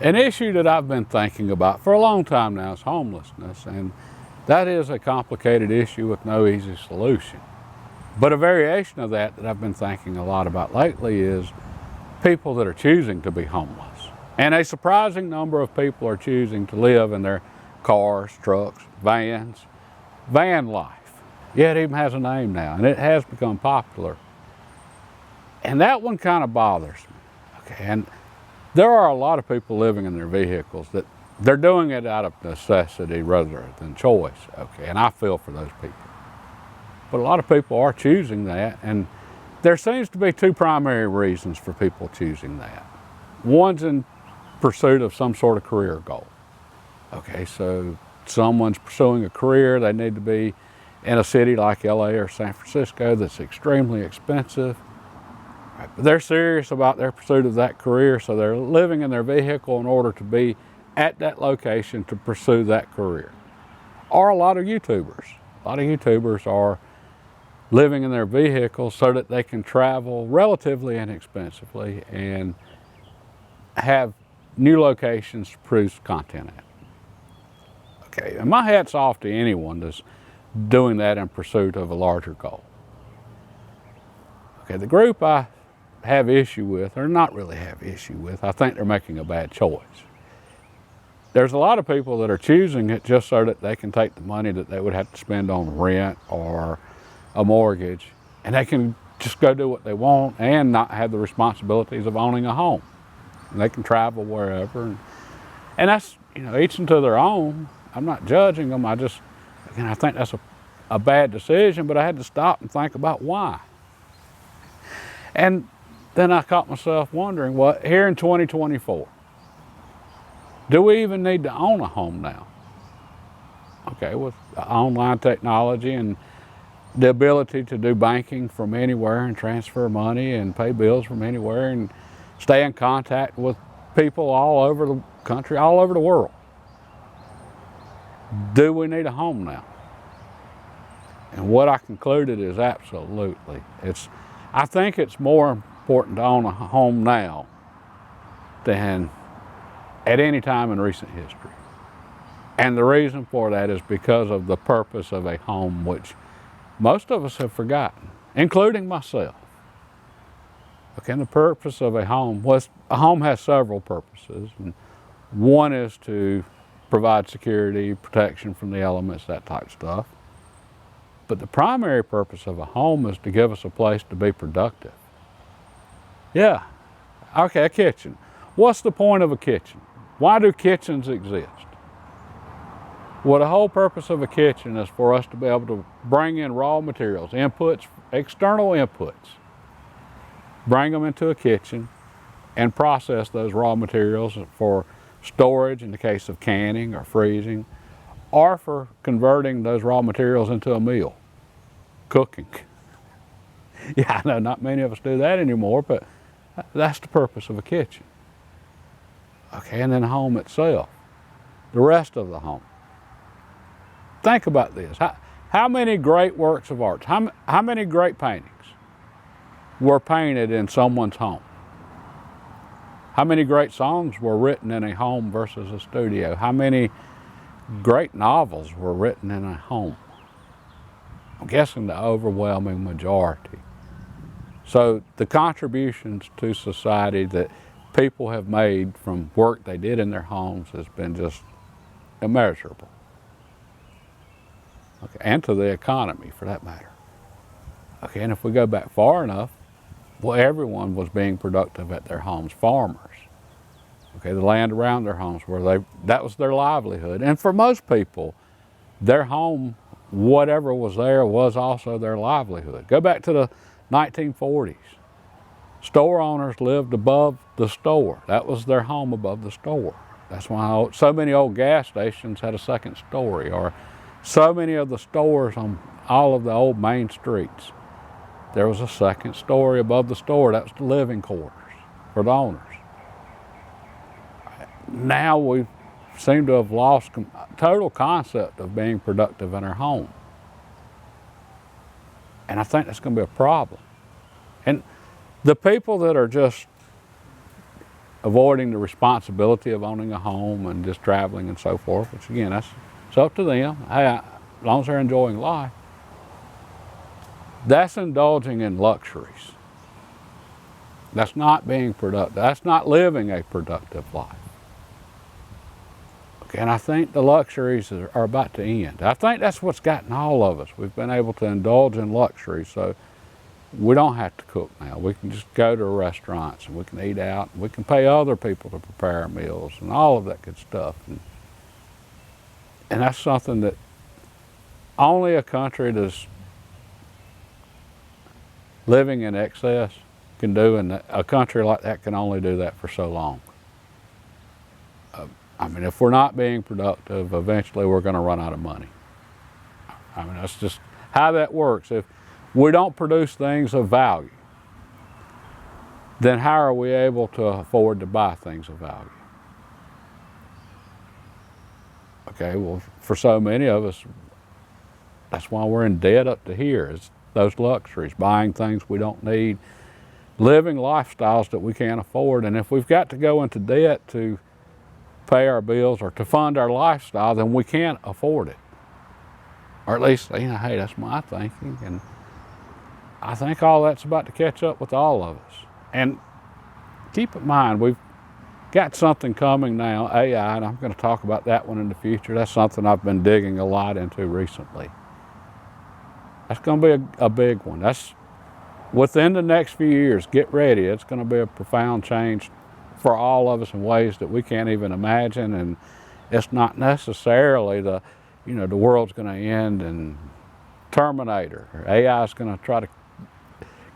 An issue that I've been thinking about for a long time now is homelessness, and that is a complicated issue with no easy solution. But a variation of that I've been thinking a lot about lately is people that are choosing to be homeless. And a surprising number of people are choosing to live in their cars, trucks, vans, van life. Yeah, it even has a name now, and it has become popular. And that one kind of bothers me. Okay, and there are a lot of people living in their vehicles that they're doing it out of necessity rather than choice. Okay, and I feel for those people. But a lot of people are choosing that, and there seems to be two primary reasons for people choosing that. One's in pursuit of some sort of career goal. Okay, so someone's pursuing a career, they need to be in a city like LA or San Francisco that's extremely expensive. They're serious about their pursuit of that career, so they're living in their vehicle in order to be at that location to pursue that career. Or a lot of YouTubers. A lot of YouTubers are living in their vehicles so that they can travel relatively inexpensively and have new locations to produce content at. Okay, and my hat's off to anyone that's doing that in pursuit of a larger goal. Okay, the group I have issue with, or not really have issue with, I think they're making a bad choice. There's a lot of people that are choosing it just so that they can take the money that they would have to spend on rent or a mortgage, and they can just go do what they want and not have the responsibilities of owning a home. And they can travel wherever, and that's, each to their own. I'm not judging them. I think that's a bad decision, but I had to stop and think about why. And then I caught myself wondering, here in 2024, do we even need to own a home now? Okay, with online technology and the ability to do banking from anywhere and transfer money and pay bills from anywhere and stay in contact with people all over the country, all over the world. Do we need a home now? And what I concluded is absolutely. I think it's more important to own a home now than at any time in recent history. And the reason for that is because of the purpose of a home, which most of us have forgotten, including myself. Okay, and the purpose of a home has several purposes. And one is to provide security, protection from the elements, that type of stuff. But the primary purpose of a home is to give us a place to be productive. Yeah, okay, a kitchen. What's the point of a kitchen? Why do kitchens exist? Well, the whole purpose of a kitchen is for us to be able to bring in raw materials, inputs, external inputs, bring them into a kitchen and process those raw materials for storage in the case of canning or freezing, or for converting those raw materials into a meal, cooking. Yeah, I know not many of us do that anymore, but that's the purpose of a kitchen. Okay, and then the home itself, the rest of the home. Think about this. How many great works of art, how many great paintings were painted in someone's home? How many great songs were written in a home versus a studio? How many great novels were written in a home? I'm guessing the overwhelming majority. So the contributions to society that people have made from work they did in their homes has been just immeasurable. Okay, and to the economy for that matter. Okay, and if we go back far enough, everyone was being productive at their homes. Farmers. Okay, the land around their homes that was their livelihood. And for most people, their home, whatever was there, was also their livelihood. Go back to the 1940s. Store owners lived above the store. That was their home above the store. That's why so many old gas stations had a second story, or so many of the stores on all of the old main streets. There was a second story above the store. That was the living quarters for the owners. Now we seem to have lost total concept of being productive in our home. And I think that's going to be a problem. And the people that are just avoiding the responsibility of owning a home and just traveling and so forth, which again, it's up to them. Hey, as long as they're enjoying life. That's indulging in luxuries. That's not being productive. That's not living a productive life. Okay, and I think the luxuries are about to end. I think that's what's gotten all of us. We've been able to indulge in luxury, so we don't have to cook now. We can just go to restaurants and we can eat out. And we can pay other people to prepare our meals and all of that good stuff. And that's something that only a country that's living in excess can do, and a country like that can only do that for so long. I mean, if we're not being productive, eventually we're going to run out of money. I mean, that's just how that works. If we don't produce things of value, then how are we able to afford to buy things of value? Okay, well, for so many of us, that's why we're in debt up to here, is those luxuries, buying things we don't need, living lifestyles that we can't afford. And if we've got to go into debt to pay our bills or to fund our lifestyle, then we can't afford it. Or at least, hey, that's my thinking. And I think all that's about to catch up with all of us. And keep in mind, we've got something coming now, AI, and I'm going to talk about that one in the future. That's something I've been digging a lot into recently. That's going to be a big one. That's within the next few years. Get ready. It's going to be a profound change for all of us in ways that we can't even imagine. And it's not necessarily the world's going to end and Terminator. Or AI is going to try to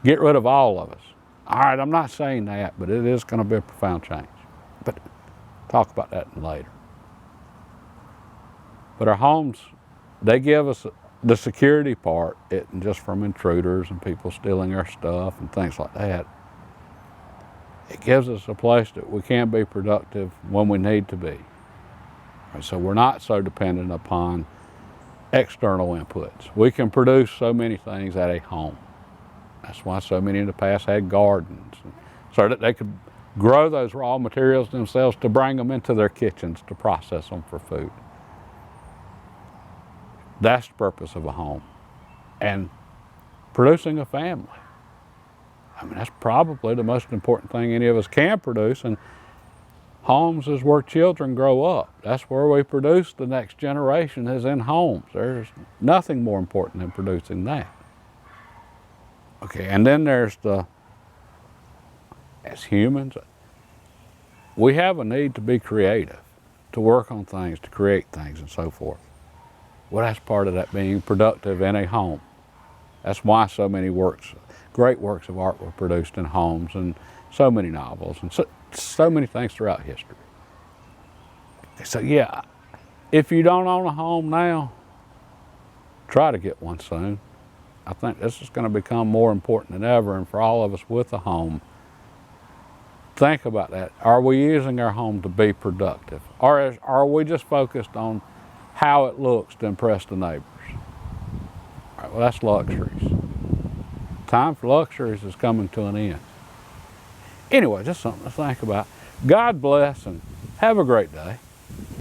get rid of all of us. All right, I'm not saying that, but it is going to be a profound change. But talk about that later. But our homes, they give us the security part, just from intruders and people stealing our stuff and things like that. It gives us a place that we can be productive when we need to be. Right, so we're not so dependent upon external inputs. We can produce so many things at a home. That's why so many in the past had gardens, so that they could grow those raw materials themselves to bring them into their kitchens to process them for food. That's the purpose of a home. And producing a family. I mean, that's probably the most important thing any of us can produce. And homes is where children grow up. That's where we produce the next generation, is in homes. There's nothing more important than producing that. Okay, and then there's as humans, we have a need to be creative, to work on things, to create things and so forth. Well, that's part of that being productive in a home. That's why so many great works of art were produced in homes, and so many novels, and so many things throughout history. So yeah, if you don't own a home now, try to get one soon. I think this is going to become more important than ever, and for all of us with a home, think about that. Are we using our home to be productive? Or are we just focused on how it looks to impress the neighbors? All right, well, that's luxuries. Time for luxuries is coming to an end. Anyway, just something to think about. God bless and have a great day.